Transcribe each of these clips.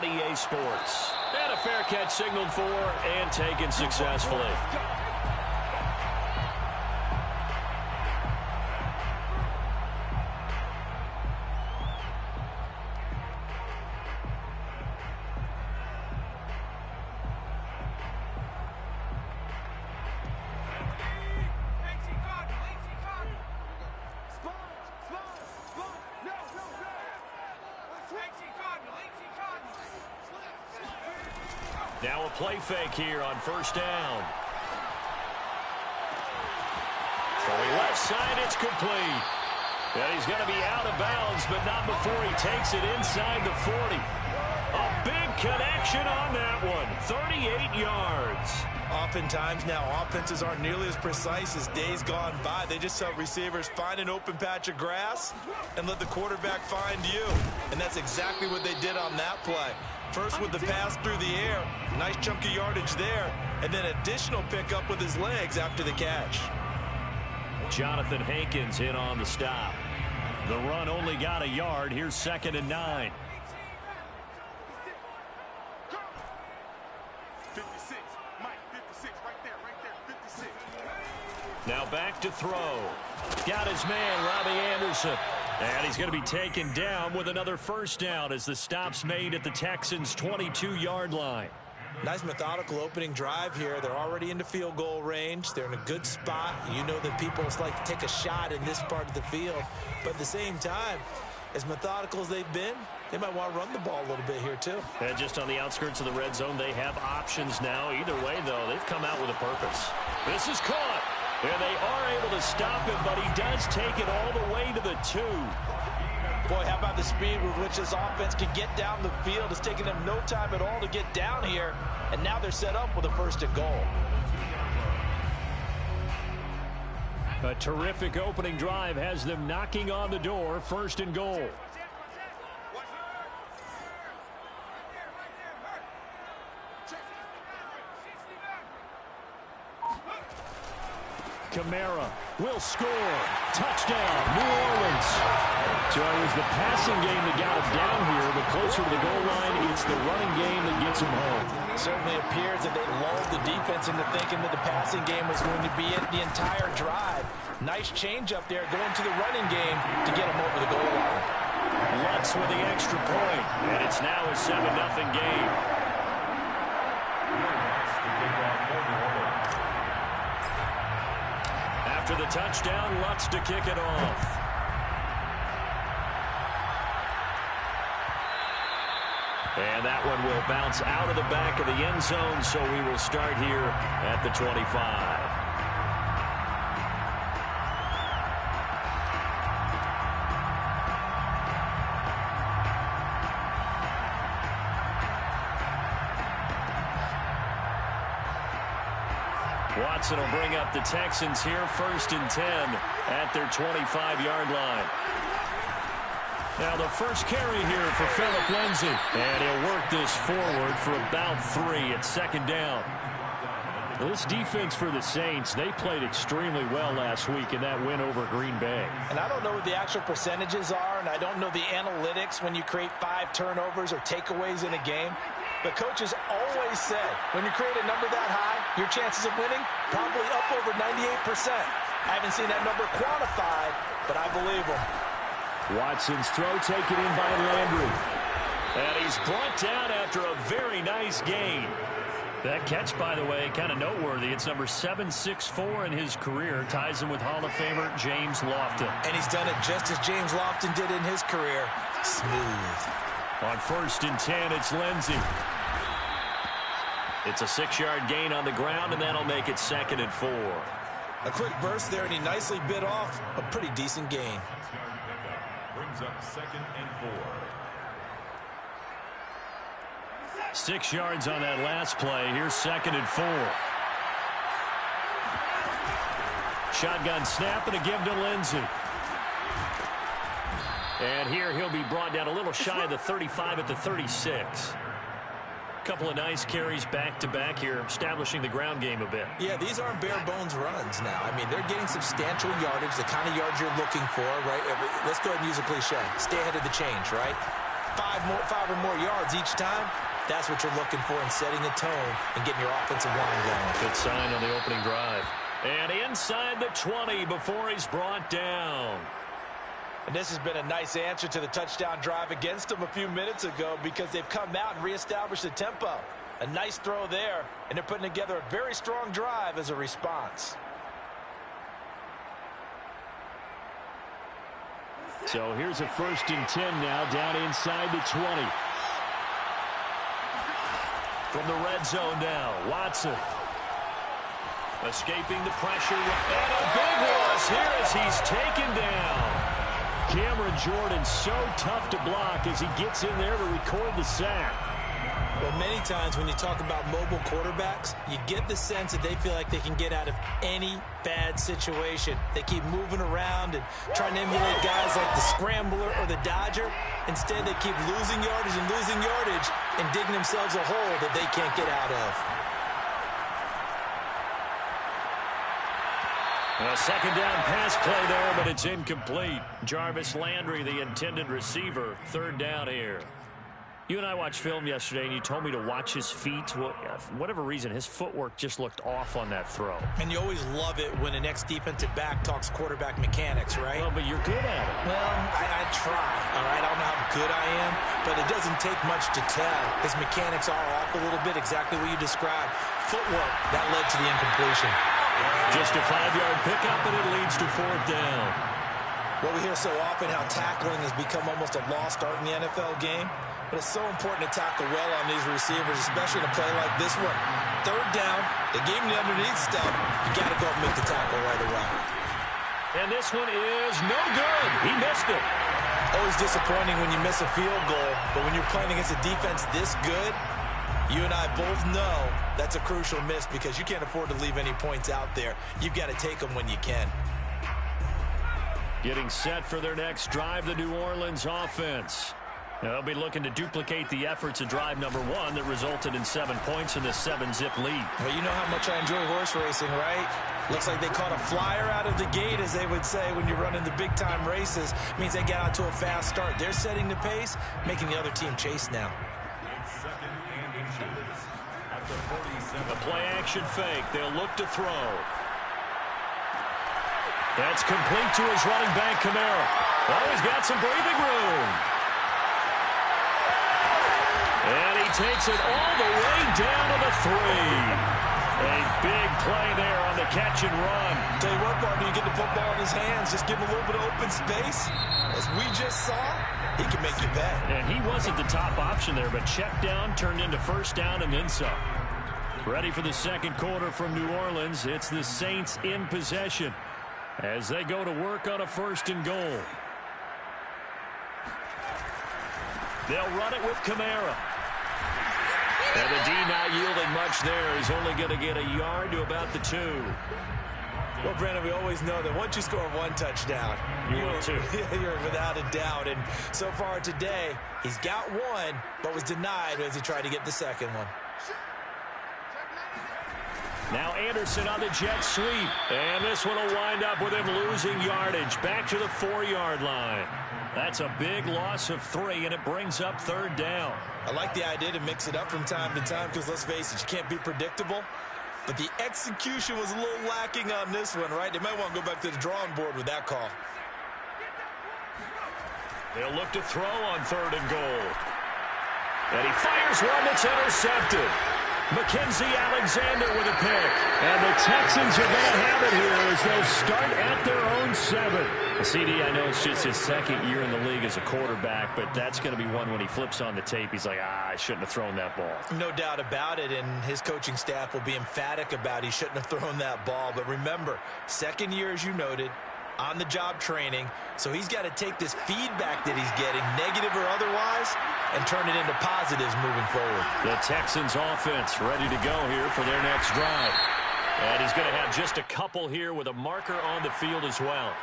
on EA Sports. And a fair catch signaled for and taken successfully. Now a play fake here on first down. From the left side, it's complete. And he's going to be out of bounds, but not before he takes it inside the 40. A big connection on that one. 38 yards. Oftentimes now, offenses aren't nearly as precise as days gone by. They just tell receivers, find an open patch of grass and let the quarterback find you. And that's exactly what they did on that play. First with the pass through the air, nice chunk of yardage there, and then additional pickup with his legs after the catch. Jonathan Hankins in on the stop. The run only got a yard. Here's 2nd and 9. 56, Mike, 56, right there, 56. Now back to throw. Got his man, Robbie Anderson. And he's going to be taken down with another first down as the stop's made at the Texans' 22-yard line. Nice methodical opening drive here. They're already into field goal range. They're in a good spot. You know that people like to take a shot in this part of the field. But at the same time, as methodical as they've been, they might want to run the ball a little bit here too. And just on the outskirts of the red zone, they have options now. Either way, though, they've come out with a purpose. This is caught. And they are able to stop him, but he does take it all the way to the 2. Boy, how about the speed with which this offense can get down the field? It's taking them no time at all to get down here, and now they're set up with a 1st and goal. A terrific opening drive has them knocking on the door, 1st and goal. Kamara will score. Touchdown, New Orleans. So it was the passing game that got him down here, but closer to the goal line, it's the running game that gets him home. It certainly appears that they lulled the defense into thinking that the passing game was going to be it the entire drive. Nice change up there going to the running game to get him over the goal line. Lutz with the extra point, and it's now a 7-0 game. After the touchdown, Lutz to kick it off. And that one will bounce out of the back of the end zone, so we will start here at the 25. Watson will bring up the Texans here, 1st and 10 at their 25-yard line. Now the first carry here for Phillip Lindsay. And he'll work this forward for about 3 at 2nd down. Well, this defense for the Saints, they played extremely well last week in that win over Green Bay. And I don't know what the actual percentages are, and I don't know the analytics when you create 5 turnovers or takeaways in a game. But coaches always said, when you create a number that high, your chances of winning probably up over 98%. I haven't seen that number quantified, but I believe them. Watson's throw taken in by Landry. And he's brought down after a very nice gain. That catch, by the way, kind of noteworthy. It's number 764 in his career. Ties him with Hall of Famer James Lofton. And he's done it just as James Lofton did in his career. Smooth. On 1st and 10, it's Lindsay. It's a 6-yard gain on the ground, and that'll make it 2nd and 4. A quick burst there, and he nicely bit off a pretty decent gain. Brings up 2nd and 4. 6 yards on that last play. Here's 2nd and 4. Shotgun snap and a give to Lindsay. And here he'll be brought down a little shy of the 35 at the 36. Couple of nice carries back-to-back here, establishing the ground game a bit. Yeah, these aren't bare-bones runs now. I mean, they're getting substantial yardage, the kind of yards you're looking for, right? Let's go ahead and use a cliche. Stay ahead of the change, right? five or more yards each time, that's what you're looking for in setting a tone and getting your offensive line going. Good sign on the opening drive. And inside the 20 before he's brought down. And this has been a nice answer to the touchdown drive against them a few minutes ago because they've come out and reestablished the tempo. A nice throw there, and they're putting together a very strong drive as a response. So here's a 1st and 10 now, down inside the 20. From the red zone now, Watson. Escaping the pressure, and a big loss here as he's taken down. Cameron Jordan so tough to block as he gets in there to record the sack. Well, many times when you talk about mobile quarterbacks, you get the sense that they feel like they can get out of any bad situation. They keep moving around and trying to emulate guys like the Scrambler or the Dodger. Instead, they keep losing yardage and digging themselves a hole that they can't get out of. A second down pass play there, but it's incomplete. Jarvis Landry, the intended receiver, 3rd down here. You and I watched film yesterday, and you told me to watch his feet. Well, for whatever reason, his footwork just looked off on that throw. And you always love it when an ex-defensive back talks quarterback mechanics, right? Well, but you're good at it. Well, I try, all right? I don't know how good I am, but it doesn't take much to tell. His mechanics are off a little bit, exactly what you described. Footwork, that led to the incompletion. Just a 5-yard pickup, and it leads to 4th down. Well, we hear so often how tackling has become almost a lost art in the NFL game. But it's so important to tackle well on these receivers, especially in a play like this one. 3rd down, they gave him the underneath stuff. You got to go up and make the tackle right away. And this one is no good. He missed it. Always disappointing when you miss a field goal, but when you're playing against a defense this good, you and I both know that's a crucial miss because you can't afford to leave any points out there. You've got to take them when you can. Getting set for their next drive, the New Orleans offense. Now, they'll be looking to duplicate the efforts of drive number 1 that resulted in 7 points in this 7-zip lead. Well, you know how much I enjoy horse racing, right? Looks like they caught a flyer out of the gate, as they would say when you're running the big-time races. It means they get out to a fast start. They're setting the pace, making the other team chase now. A play-action fake. They'll look to throw. That's complete to his running back, Kamara. Oh, he's got some breathing room. And he takes it all the way down to the 3. A big play there on the catch and run. Tell you what, partner, you get the football in his hands, just give him a little bit of open space. As we just saw, he can make you pay. And he wasn't the top option there, but check down turned into 1st down and then some. Ready for the 2nd quarter from New Orleans. It's the Saints in possession as they go to work on a 1st and goal. They'll run it with Kamara. And the D not yielding much there. He's only going to get a yard to about the 2. Well, Brandon, we always know that once you score 1 touchdown, you're without a doubt. And so far today, he's got 1, but was denied as he tried to get the 2nd one. Now Anderson on the jet sweep. And this one will wind up with him losing yardage. Back to the 4-yard line. That's a big loss of 3, and it brings up 3rd down. I like the idea to mix it up from time to time because, let's face it, you can't be predictable. But the execution was a little lacking on this one, right? They might want to go back to the drawing board with that call. They'll look to throw on 3rd and goal. And he fires one that's intercepted. Mackenzie Alexander with a pick. And the Texans are going to have it here as they'll start at their own 7. CD, I know it's just his 2nd year in the league as a quarterback, but that's going to be one when he flips on the tape, he's like, I shouldn't have thrown that ball. No doubt about it, and his coaching staff will be emphatic about he shouldn't have thrown that ball. But remember, 2nd year, as you noted, on-the-job training, so he's got to take this feedback that he's getting, negative or otherwise, and turn it into positives moving forward. The Texans offense ready to go here for their next drive. And he's going to have just a couple here with a marker on the field as well.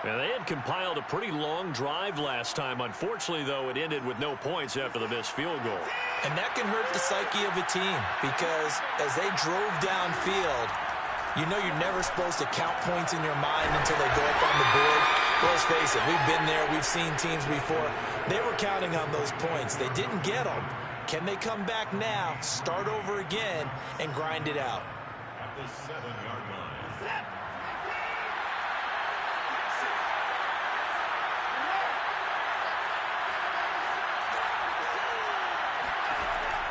And they had compiled a pretty long drive last time. Unfortunately, though, it ended with no points after the missed field goal. And that can hurt the psyche of a team because as they drove downfield, you know you're never supposed to count points in your mind until they go up on the board. Well, let's face it, we've been there, we've seen teams before. They were counting on those points. They didn't get them. Can they come back now, start over again, and grind it out? At the 7-yard line.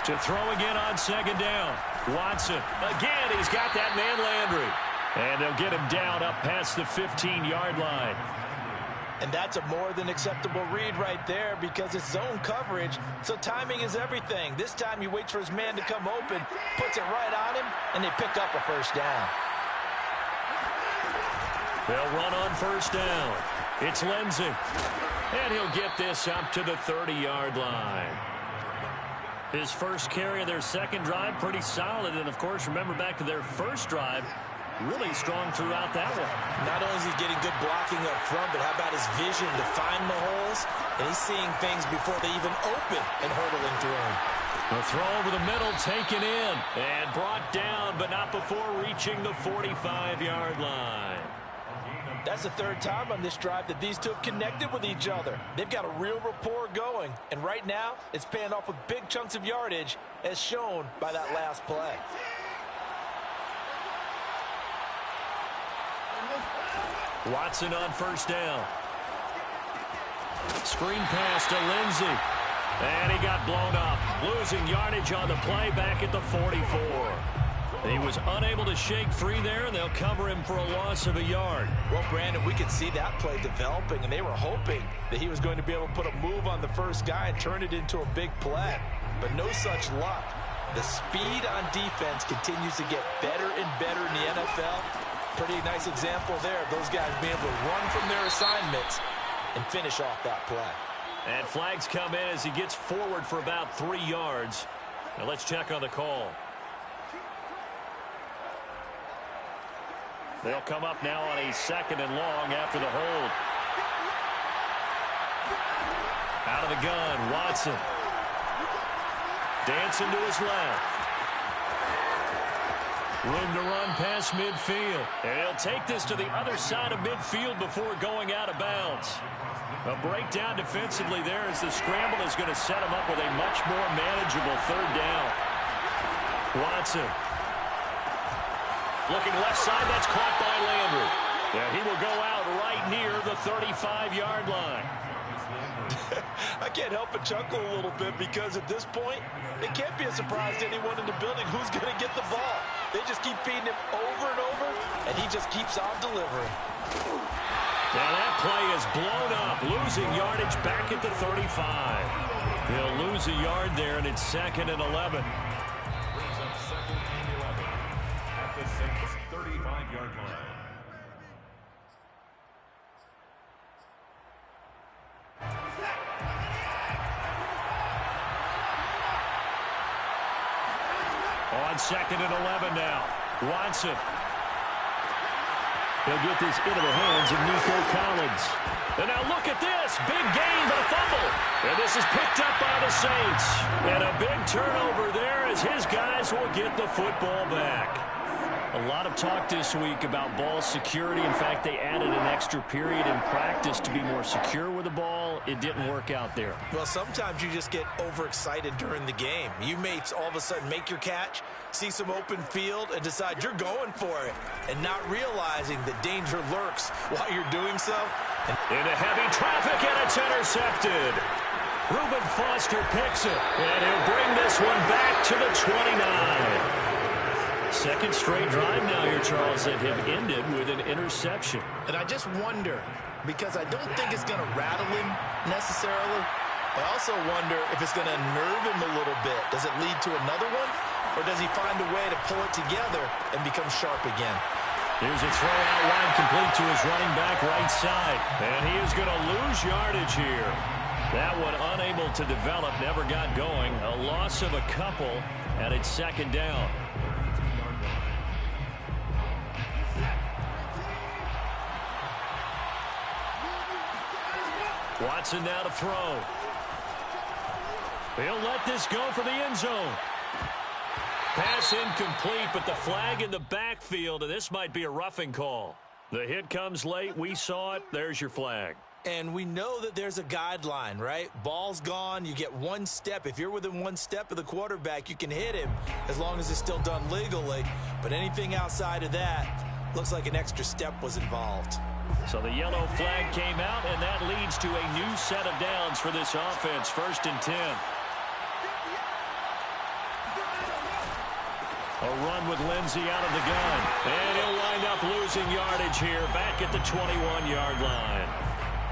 To throw again on second down. Watson. Again, he's got that man Landry. And they'll get him down up past the 15-yard line. And that's a more than acceptable read right there because it's zone coverage, so timing is everything. This time he waits for his man to come open, puts it right on him, and they pick up a first down. They'll run on first down. It's Lindsey. And he'll get this up to the 30-yard line. His first carry of their second drive, pretty solid. And, of course, remember back to their first drive, really strong throughout that one. Not only is he getting good blocking up front, but how about his vision to find the holes? And he's seeing things before they even open and hurdling through them. The throw over the middle, taken in, and brought down, but not before reaching the 45-yard line. That's the third time on this drive that these two have connected with each other. They've got a real rapport going, and right now it's paying off with big chunks of yardage, as shown by that last play. Watson on first down. Screen pass to Lindsey. And he got blown up. Losing yardage on the play back at the 44. He was unable to shake free there, and they'll cover him for a loss of a yard. Well, Brandon, we could see that play developing, and they were hoping that he was going to be able to put a move on the first guy and turn it into a big play. But no such luck. The speed on defense continues to get better and better in the NFL. Pretty nice example there of those guys being able to run from their assignments and finish off that play. And flags come in as he gets forward for about 3 yards. Now let's check on the call. They'll come up now on a 2nd and long after the hold. Out of the gun, Watson. Dancing to his left. Room to run past midfield. And he'll take this to the other side of midfield before going out of bounds. A breakdown defensively there as the scramble is going to set him up with a much more manageable 3rd down. Watson. Looking left side, that's caught by Landry. Yeah, he will go out right near the 35-yard line. I can't help but chuckle a little bit because at this point, it can't be a surprise to anyone in the building who's going to get the ball. They just keep feeding him over and over, and he just keeps on delivering. Now that play is blown up, losing yardage back at the 35. He'll lose a yard there, and it's 2nd and 11. At the 35-yard line. On 2nd and 11 now. Watson. He'll get this into the hands of Nico Collins. And now look at this. Big gain, but a fumble. And this is picked up by the Saints. And a big turnover there as his guys will get the football back. A lot of talk this week about ball security. In fact, they added an extra period in practice to be more secure with the ball. It didn't work out there. Well, sometimes you just get overexcited during the game. You may all of a sudden make your catch, see some open field, and decide you're going for it, and not realizing the danger lurks while you're doing so. Into heavy traffic, and it's intercepted. Reuben Foster picks it, and he'll bring this one back to the 29. Second straight drive now here, Charles, that have ended with an interception. And I just wonder, because I don't think it's going to rattle him necessarily. I also wonder if it's going to nerve him a little bit. Does it lead to another one? Or does he find a way to pull it together and become sharp again? Here's a throw out wide complete to his running back right side. And he is going to lose yardage here. That one unable to develop, never got going. A loss of a couple, and it's 2nd down. Watson now to throw. He'll let this go for the end zone. Pass incomplete, but the flag in the backfield, and this might be a roughing call. The hit comes late. We saw it. There's your flag. And we know that there's a guideline, right? Ball's gone. You get one step. If you're within one step of the quarterback, you can hit him as long as it's still done legally. But anything outside of that, looks like an extra step was involved. So the yellow flag came out, and that leads to a new set of downs for this offense. 1st and 10. A run with Lindsey out of the gun. And he'll wind up losing yardage here back at the 21-yard line.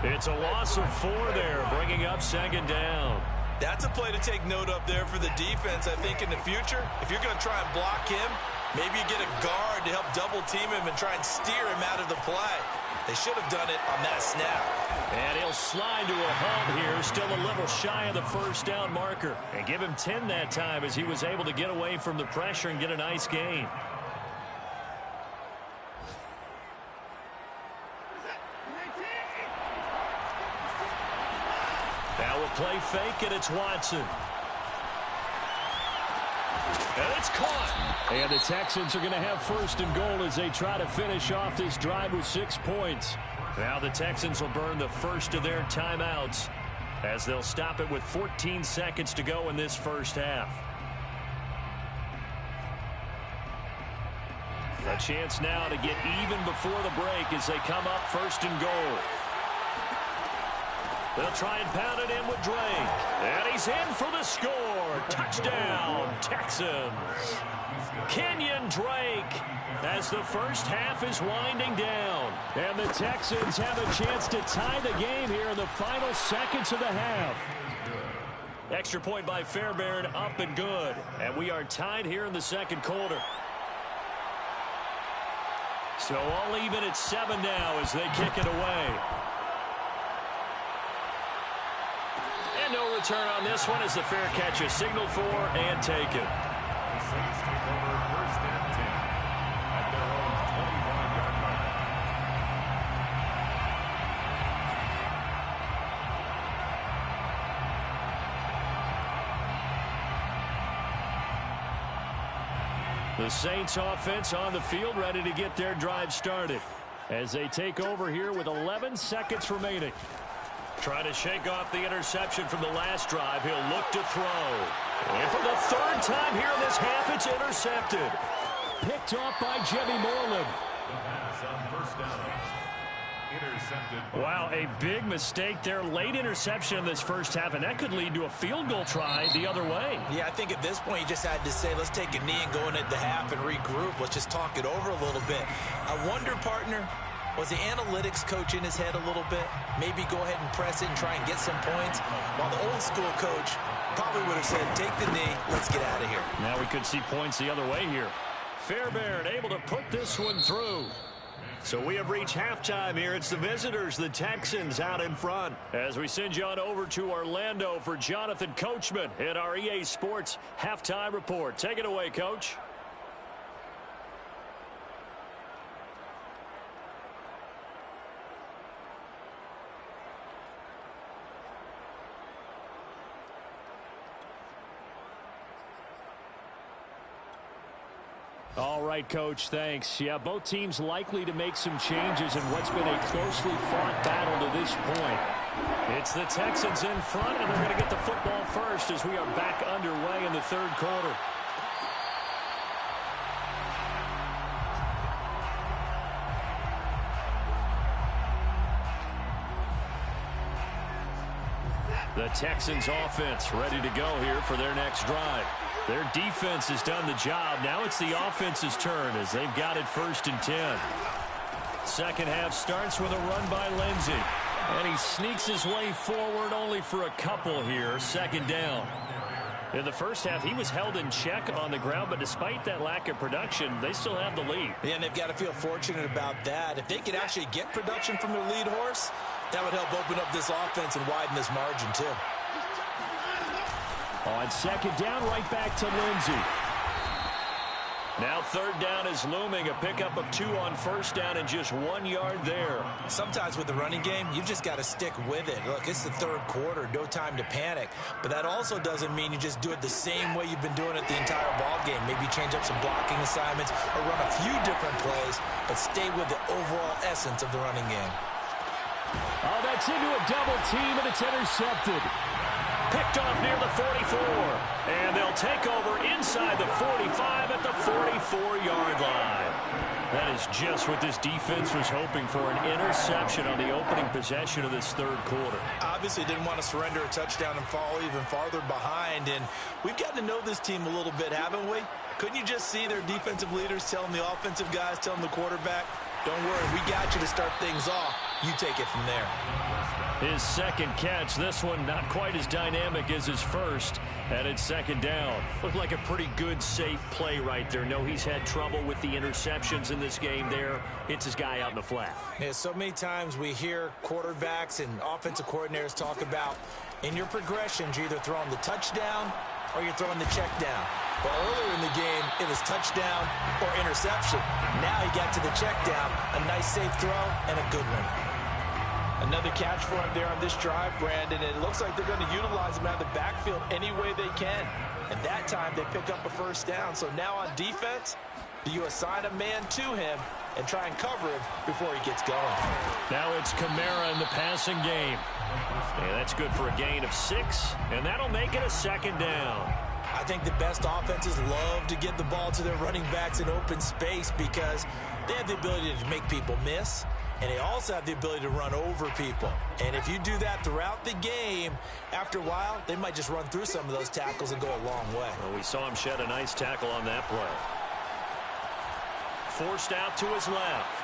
It's a loss of 4 there, bringing up 2nd down. That's a play to take note of there for the defense. I think in the future, if you're going to try and block him, maybe you get a guard to help double team him and try and steer him out of the play. They should have done it on that snap. And he'll slide to a hub here, still a little shy of the 1st down marker. And give him 10 that time as he was able to get away from the pressure and get a nice gain. Now we'll play fake, and it's Watson. And it's caught. And the Texans are going to have 1st and goal as they try to finish off this drive with 6 points. Now the Texans will burn the first of their timeouts as they'll stop it with 14 seconds to go in this 1st half. A chance now to get even before the break as they come up 1st and goal. They'll try and pound it in with Drake. And he's in for the score. Touchdown, Texans. Kenyon Drake as the 1st half is winding down. And the Texans have a chance to tie the game here in the final seconds of the half. Extra point by Fairbairn, up and good. And we are tied here in the 2nd quarter. So all even at 7 now as they kick it away. And no return on this one as the fair catch is signaled for and taken. The Saints take over 1st and 10 at their own 25-yard line. The Saints offense on the field ready to get their drive started as they take over here with 11 seconds remaining. Trying to shake off the interception from the last drive. He'll look to throw. And for the 3rd time here in this half, it's intercepted. Picked off by Jimmy Moreland. The pass on 1st down. Intercepted. Wow, a big mistake there. Late interception in this 1st half, and that could lead to a field goal try the other way. Yeah, I think at this point you just had to say, let's take a knee and go into the half and regroup. Let's just talk it over a little bit. I wonder, partner, was the analytics coach in his head a little bit? Maybe go ahead and press it and try and get some points. While the old school coach probably would have said, take the knee, let's get out of here. Now we could see points the other way here. Fairbairn able to put this one through. So we have reached halftime here. It's the visitors, the Texans, out in front. As we send you on over to Orlando for Jonathan Coachman in our EA Sports Halftime Report. Take it away, Coach. All right, Coach, thanks. Yeah, both teams likely to make some changes in what's been a closely fought battle to this point. It's the Texans in front, and they're going to get the football first as we are back underway in the 3rd quarter. The Texans offense ready to go here for their next drive. Their defense has done the job. Now it's the offense's turn as they've got it 1st and 10. 2nd half starts with a run by Lindsey. And he sneaks his way forward only for a couple here. 2nd down. In the 1st half, he was held in check on the ground, but despite that lack of production, they still have the lead. Yeah, and they've got to feel fortunate about that. If they could actually get production from their lead horse, that would help open up this offense and widen this margin, too. On 2nd down, right back to Lindsey. Now third down is looming. A pickup of 2 on first down and just 1 yard there. Sometimes with the running game, you've just got to stick with it. Look, it's the third quarter, no time to panic. But that also doesn't mean you just do it the same way you've been doing it the entire ball game. Maybe change up some blocking assignments or run a few different plays, but stay with the overall essence of the running game. Oh, that's into a double team, and it's intercepted. Picked off near the 44. And they'll take over inside the 45 at the 44-yard line. That is just what this defense was hoping for, an interception on the opening possession of this third quarter. Obviously didn't want to surrender a touchdown and fall even farther behind. And we've gotten to know this team a little bit, haven't we? Couldn't you just see their defensive leaders telling the offensive guys, telling the quarterback, don't worry, we got you to start things off. You take it from there. His second catch, this one not quite as dynamic as his first, and it's second down. Looked like a pretty good, safe play right there. No, he's had trouble with the interceptions in this game there. Hits his guy out in the flat. Yeah, so many times we hear quarterbacks and offensive coordinators talk about in your progressions, you're either throwing the touchdown or you're throwing the check down. Well, earlier in the game, it was touchdown or interception. Now he got to the check down, a nice safe throw, and a good one. Another catch for him there on this drive, Brandon, and it looks like they're going to utilize him out of the backfield any way they can. And that time, they pick up a first down. So now on defense, do you assign a man to him and try and cover him before he gets going? Now it's Kamara in the passing game. And that's good for a gain of 6, and that'll make it a second down. I think the best offenses love to get the ball to their running backs in open space because they have the ability to make people miss, and they also have the ability to run over people. And if you do that throughout the game, after a while, they might just run through some of those tackles and go a long way. Well, we saw him shed a nice tackle on that play. Forced out to his left.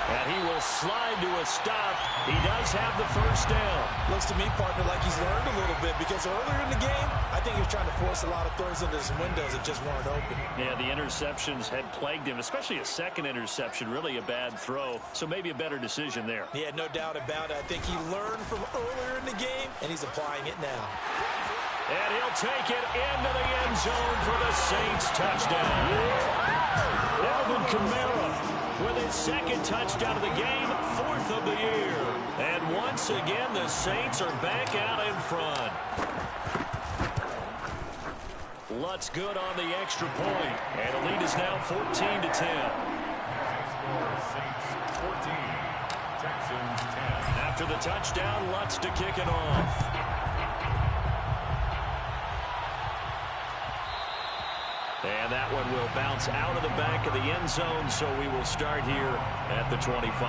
And he will slide to a stop. He does have the first down. Looks to me, partner, like he's learned a little bit because earlier in the game, I think he was trying to force a lot of throws into some windows that just weren't open. Yeah, the interceptions had plagued him, especially a second interception, really a bad throw. So maybe a better decision there. Yeah, no doubt about it. I think he learned from earlier in the game, and he's applying it now. And he'll take it into the end zone for the Saints touchdown. Alvin Kamara with his second touchdown of the game, 4th of the year. And once again, the Saints are back out in front. Lutz good on the extra point. And the lead is now 14-10. Saints 14, Texans 10. After the touchdown, Lutz to kick it off. And that one will bounce out of the back of the end zone, so we will start here at the 25.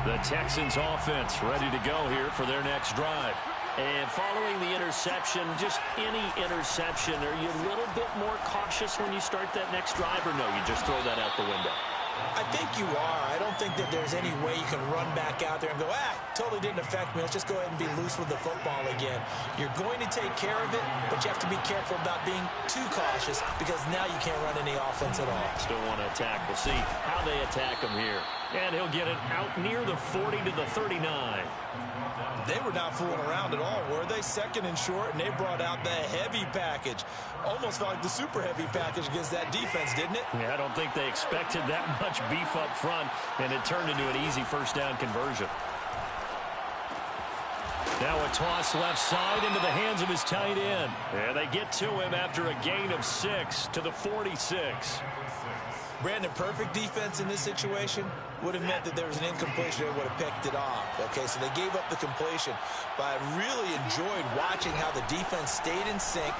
The Texans offense ready to go here for their next drive. And following the interception, just any interception, are you a little bit more cautious when you start that next drive, or no, you just throw that out the window? I think you are. I don't think that there's any way you can run back out there and go, totally didn't affect me. Let's just go ahead and be loose with the football again. You're going to take care of it, but you have to be careful about being too cautious because now you can't run any offense at all. Still want to attack. We'll see how they attack him here. And he'll get it out near the 40 to the 39. They were not fooling around at all, were they? Second and short, and they brought out the heavy package. Almost felt like the super heavy package against that defense, didn't it? Yeah, I don't think they expected that much beef up front, and it turned into an easy first down conversion. Now a toss left side into the hands of his tight end. And they get to him after a gain of 6 to the 46. Brandon, perfect defense in this situation would have meant that there was an incompletion that would have picked it off. Okay, so they gave up the completion. But I really enjoyed watching how the defense stayed in sync,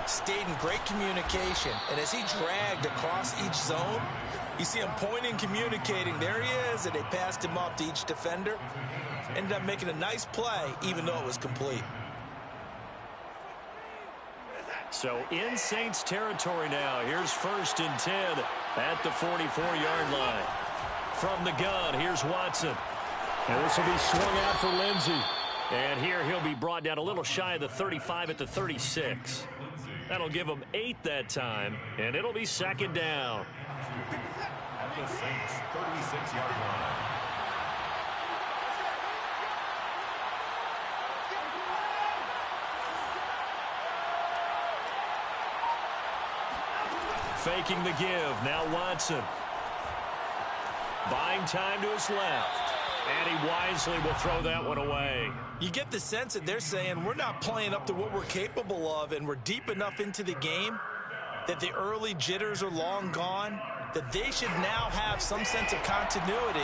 stayed in great communication. And as he dragged across each zone, you see him pointing, communicating. There he is, and they passed him off to each defender. Ended up making a nice play, even though it was complete. So in Saints territory now. Here's 1st and 10 at the 44-yard line. From the gun, here's Watson. And this will be swung out for Lindsey. And here he'll be brought down a little shy of the 35 at the 36. That'll give him 8 that time, and it'll be second down. At the Saints 36-yard line. Faking the give. Now Watson. Buying time to his left. And he wisely will throw that one away. You get the sense that they're saying we're not playing up to what we're capable of, and we're deep enough into the game that the early jitters are long gone, that they should now have some sense of continuity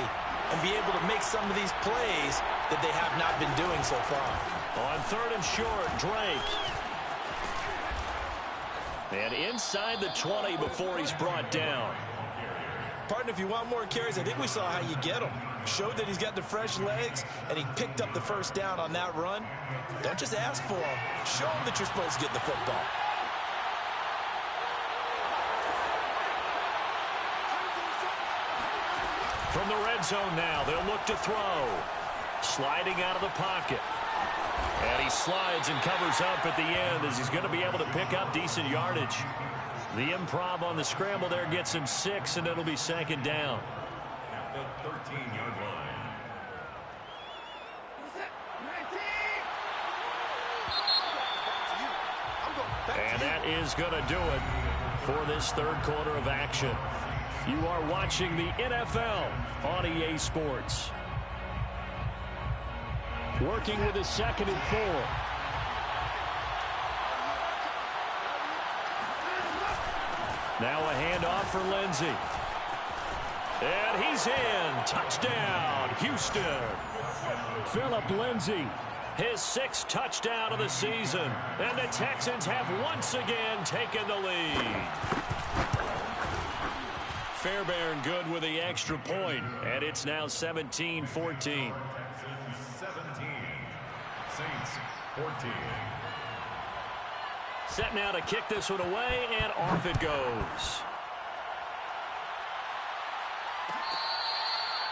and be able to make some of these plays that they have not been doing so far. On 3rd and short, Drake. And inside the 20 before he's brought down. Partner, if you want more carries, I think we saw how you get them. Showed that he's got the fresh legs, and he picked up the first down on that run. Don't just ask for him. Show him that you're supposed to get the football. From the red zone now, they'll look to throw. Sliding out of the pocket. And he slides and covers up at the end as he's going to be able to pick up decent yardage. The improv on the scramble there gets him 6, and it'll be 2nd down. At the 13-yard line. And that is going to do it for this 3rd quarter of action. You are watching the NFL on EA Sports. Working with his 2nd and 4. Now a handoff for Lindsey. And he's in. Touchdown, Houston. Philip Lindsey, his 6th touchdown of the season. And the Texans have once again taken the lead. Fairbairn good with the extra point. And it's now 17-14. 17. Saints 14. Set now to kick this one away, and off it goes.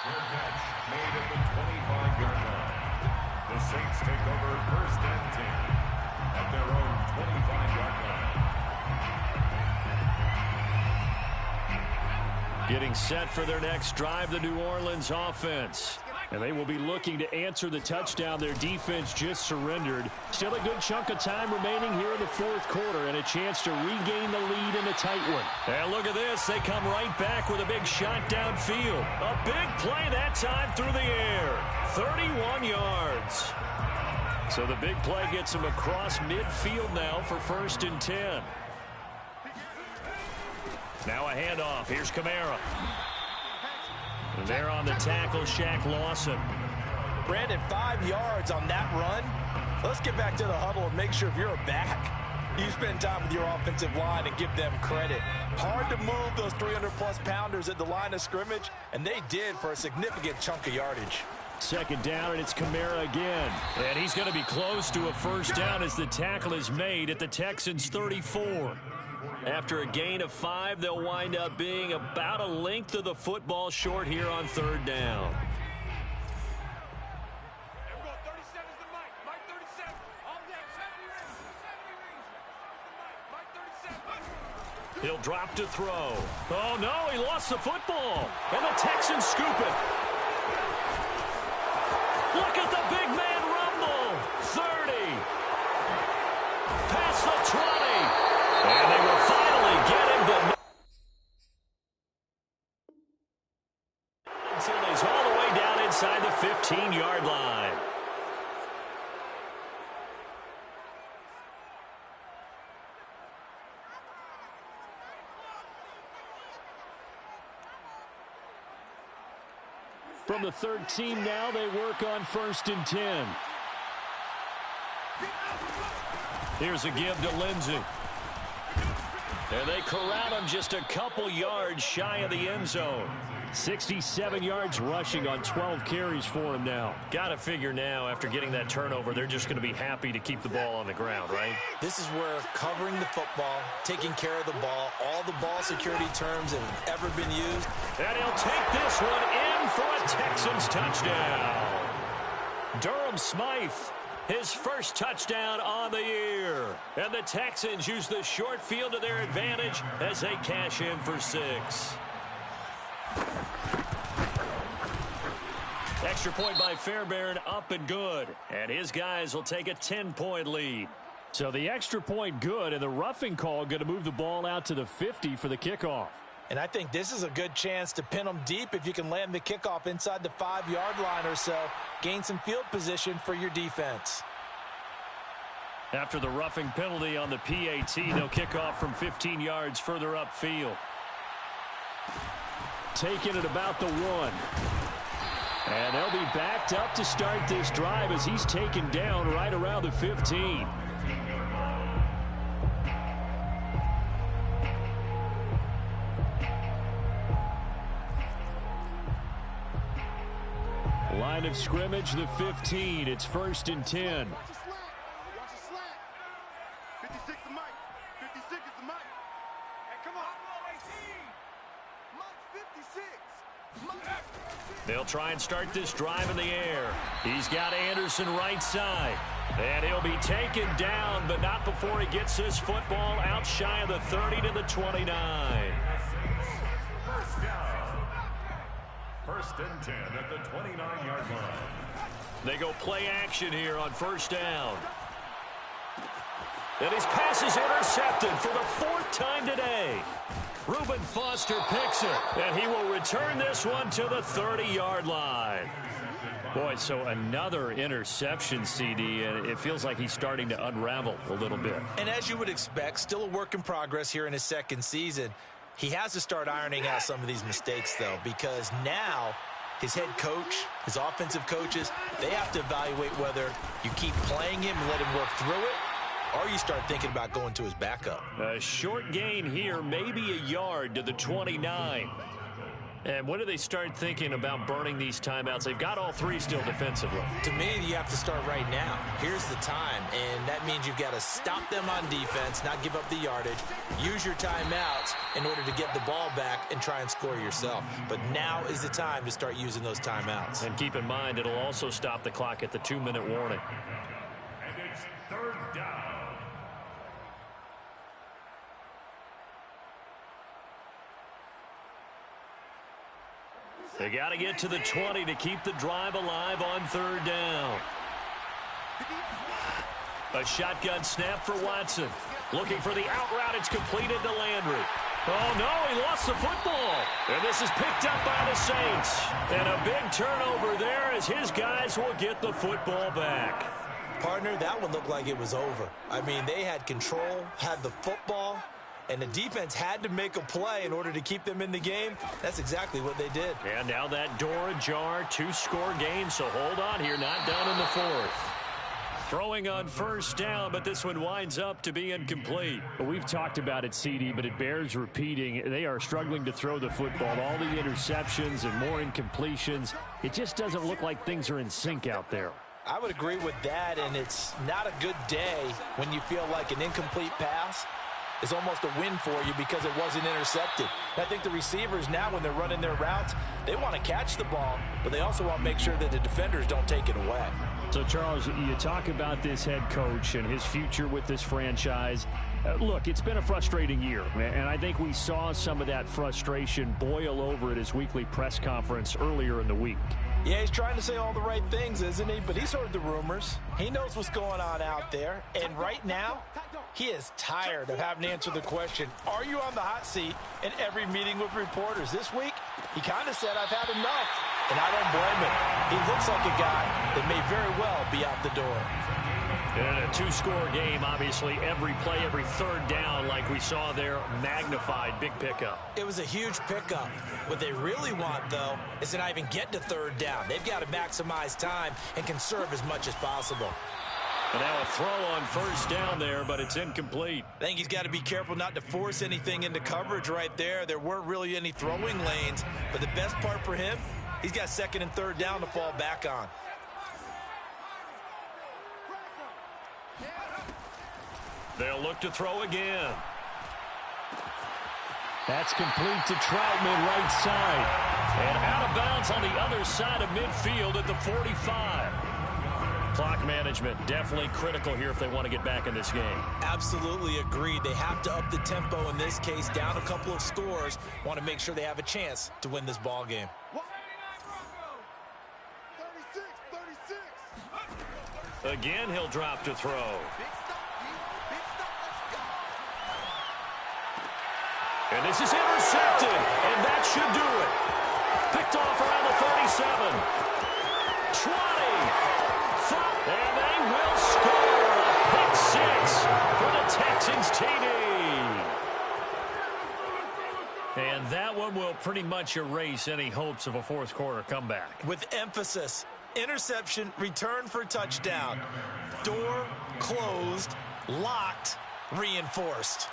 Fair catch made at the 25-yard line. The Saints take over 1st and 10 at their own 25-yard line. Getting set for their next drive, the New Orleans offense. And they will be looking to answer the touchdown their defense just surrendered. Still a good chunk of time remaining here in the 4th quarter and a chance to regain the lead in a tight one. And look at this. They come right back with a big shot downfield. A big play that time through the air. 31 yards. So the big play gets them across midfield now for 1st and 10. Now a handoff. Here's Kamara. And there on the tackle, Shaq Lawson. Brandon, 5 yards on that run. Let's get back to the huddle and make sure if you're a back, you spend time with your offensive line and give them credit. Hard to move those 300-plus pounders at the line of scrimmage, and they did for a significant chunk of yardage. 2nd down, and it's Kamara again. And he's going to be close to a 1st down as the tackle is made at the Texans' 34. After a gain of 5, they'll wind up being about a length of the football short here on 3rd down. He'll drop to throw. Oh, no, he lost the football. And the Texans scoop it. Look at the big man rumble. 30. Past the 20. And they will finally get him, but until he's all the way down inside the 15-yard line. From the 3rd team now, they work on 1st and 10. Here's a give to Lindsey. And they corral him just a couple yards shy of the end zone. 67 yards rushing on 12 carries for him now. Got to figure now, after getting that turnover, they're just going to be happy to keep the ball on the ground, right? This is where covering the football, taking care of the ball, all the ball security terms that have ever been used. And he'll take this one in for a Texans touchdown. Durham Smythe, his 1st touchdown on the year. And the Texans use the short field to their advantage as they cash in for 6. Extra point by Fairbairn, up and good. And his guys will take a 10-point lead. So the extra point good, and the roughing call going to move the ball out to the 50 for the kickoff. And I think this is a good chance to pin them deep if you can land the kickoff inside the 5-yard line or so. Gain some field position for your defense. After the roughing penalty on the PAT, they'll kick off from 15 yards further upfield. Taking it about the 1. And they'll be backed up to start this drive as he's taken down right around the 15. Line of scrimmage, the 15. It's 1st and 10. Watch the slant. Watch the slant. 56 is Mike. 56 is the Mike. Hey, come on. Mike 56. They'll try and start this drive in the air. He's got Anderson right side. And he'll be taken down, but not before he gets this football out shy of the 30 to the 29. First down. 1st and 10 at the 29-yard line. They go play action here on 1st down. And his pass is intercepted for the 4th time today. Reuben Foster picks it, and he will return this one to the 30-yard line. Boy, so another interception, CD, and it feels like he's starting to unravel a little bit. And as you would expect, still a work in progress here in his 2nd season. He has to start ironing out some of these mistakes, though, because now his head coach, his offensive coaches, they have to evaluate whether you keep playing him and let him work through it, or you start thinking about going to his backup. A short gain here, maybe a yard to the 29. And when do they start thinking about burning these timeouts? They've got all 3 still defensively. To me, you have to start right now. Here's the time, and that means you've got to stop them on defense, not give up the yardage, use your timeouts in order to get the ball back and try and score yourself. But now is the time to start using those timeouts. And keep in mind, it'll also stop the clock at the 2-minute warning. And it's 3rd down. They got to get to the 20 to keep the drive alive on 3rd down. A shotgun snap for Watson. Looking for the out route. It's completed to Landry. Oh, no, he lost the football. And this is picked up by the Saints. And a big turnover there as his guys will get the football back. Partner, that one looked like it was over. I mean, they had control, had the football, and the defense had to make a play in order to keep them in the game. That's exactly what they did. And now that door ajar, 2-score game, so hold on here, not done in the 4th. Throwing on 1st down, but this one winds up to be incomplete. We've talked about it, CD, but it bears repeating. They are struggling to throw the football. All the interceptions and more incompletions. It just doesn't look like things are in sync out there. I would agree with that, and it's not a good day when you feel like an incomplete pass is almost a win for you because it wasn't intercepted. And I think the receivers now, when they're running their routes, they want to catch the ball, but they also want to make sure that the defenders don't take it away. So, Charles, you talk about this head coach and his future with this franchise. Look, it's been a frustrating year, and I think we saw some of that frustration boil over at his weekly press conference earlier in the week. Yeah, he's trying to say all the right things, isn't he? But he's heard the rumors. He knows what's going on out there. And right now, he is tired of having to answer the question, are you on the hot seat in every meeting with reporters? This week, he kind of said, I've had enough. And I don't blame him. He looks like a guy that may very well be out the door. And a 2-score game, obviously, every play, every 3rd down, like we saw there, magnified, big pickup. It was a huge pickup. What they really want, though, is to not even get to 3rd down. They've got to maximize time and conserve as much as possible. And now a throw on 1st down there, but it's incomplete. I think he's got to be careful not to force anything into coverage right there. There weren't really any throwing lanes, but the best part for him, he's got 2nd and 3rd down to fall back on. They'll look to throw again. That's complete to Troutman, right side. And out of bounds on the other side of midfield at the 45. Clock management definitely critical here if they want to get back in this game. Absolutely agreed. They have to up the tempo in this case, down a couple of scores. Want to make sure they have a chance to win this ball game. 36. Again, he'll drop to throw. And this is intercepted, and that should do it. Picked off around the 37. 20. And they will score a pick six for the Texans TD. And that one will pretty much erase any hopes of a fourth quarter comeback. With emphasis, interception, return for touchdown. Door closed, locked, reinforced.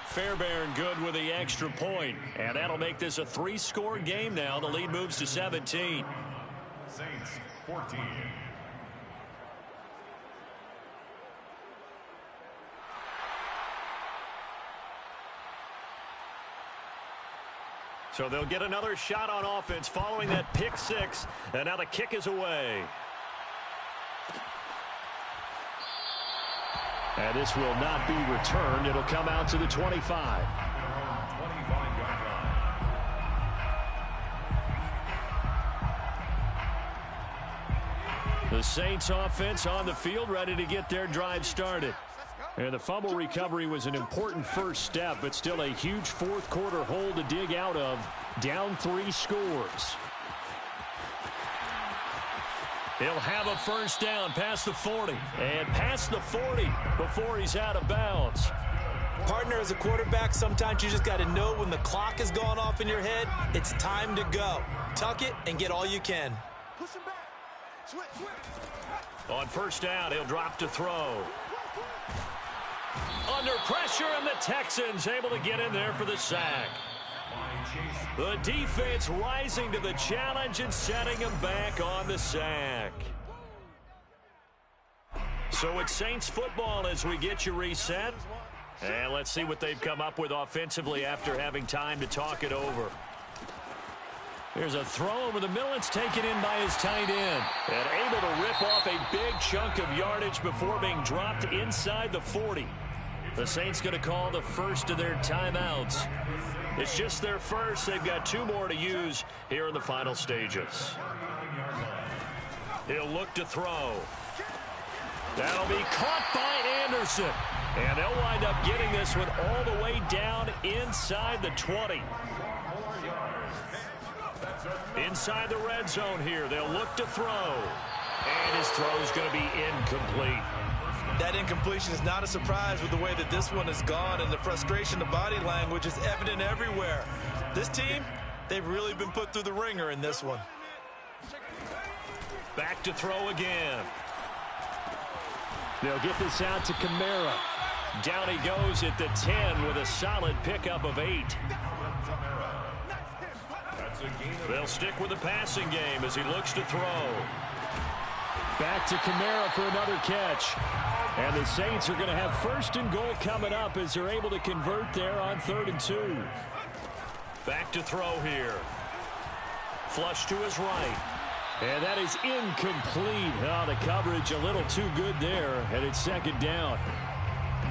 Fairbairn good with the extra point, and that'll make this a three-score game now. The lead moves to 17. Saints 14. So they'll get another shot on offense following that pick six, and now the kick is away. And this will not be returned. It'll come out to the 25. 25-yard line. The Saints offense on the field, ready to get their drive started. And the fumble recovery was an important first step, but still a huge fourth quarter hole to dig out of. Down 3 scores. He'll have a first down past the 40. And past the 40 before he's out of bounds. Partner, as a quarterback, sometimes you just got to know when the clock has gone off in your head, it's time to go. Tuck it and get all you can. Push him back. Switch. On first down, he'll drop to throw. Under pressure, and the Texans able to get in there for the sack. The defense rising to the challenge and setting him back on the sack. So it's Saints football as we get you reset. And let's see what they've come up with offensively after having time to talk it over. Here's a throw over the middle. It's taken in by his tight end. And able to rip off a big chunk of yardage before being dropped inside the 40. The Saints going to call the first of their timeouts. It's just their first. They've got 2 more to use here in the final stages. He'll look to throw. That'll be caught by Anderson. And they'll wind up getting this one all the way down inside the 20. Inside the red zone here. They'll look to throw. And his throw is going to be incomplete. That incompletion is not a surprise with the way that this one has gone, and the frustration, the body language is evident everywhere. This team, they've really been put through the ringer in this one. Back to throw again. They'll get this out to Kamara. Down he goes at the 10 with a solid pickup of 8. They'll stick with the passing game as he looks to throw. Back to Kamara for another catch. And the Saints are going to have first and goal coming up as they're able to convert there on 3rd and 2. Back to throw here. Flush to his right. And that is incomplete. Oh, the coverage a little too good there, and it's 2nd down.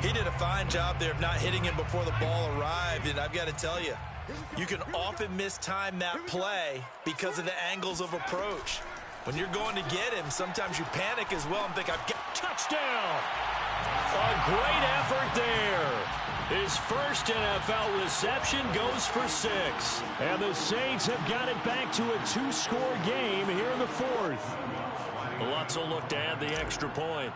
He did a fine job there of not hitting him before the ball arrived, and I've got to tell you, you can often mistime that play because of the angles of approach. When you're going to get him, sometimes you panic as well and think, I've got touchdown. A great effort there. His first NFL reception goes for 6. And the Saints have got it back to a 2-score game here in the 4th. Lots of look to add the extra point.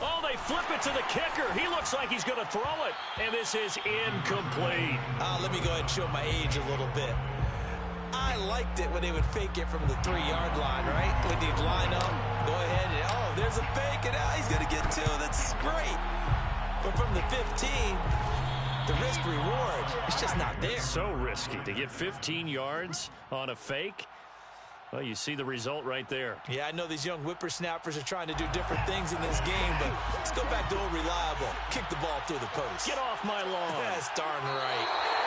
Oh, they flip it to the kicker. He looks like he's going to throw it. And this is incomplete. Let me go ahead and show my age a little bit. I liked it when they would fake it from the 3-yard line, right? When they'd line up, go ahead, and there's a fake, and he's going to get 2. That's great. But from the 15, the risk-reward, it's just not there. So risky to get 15 yards on a fake. Well, you see the result right there. Yeah, I know these young whippersnappers are trying to do different things in this game, but let's go back to old reliable. Kick the ball through the post. Get off my lawn. That's darn right.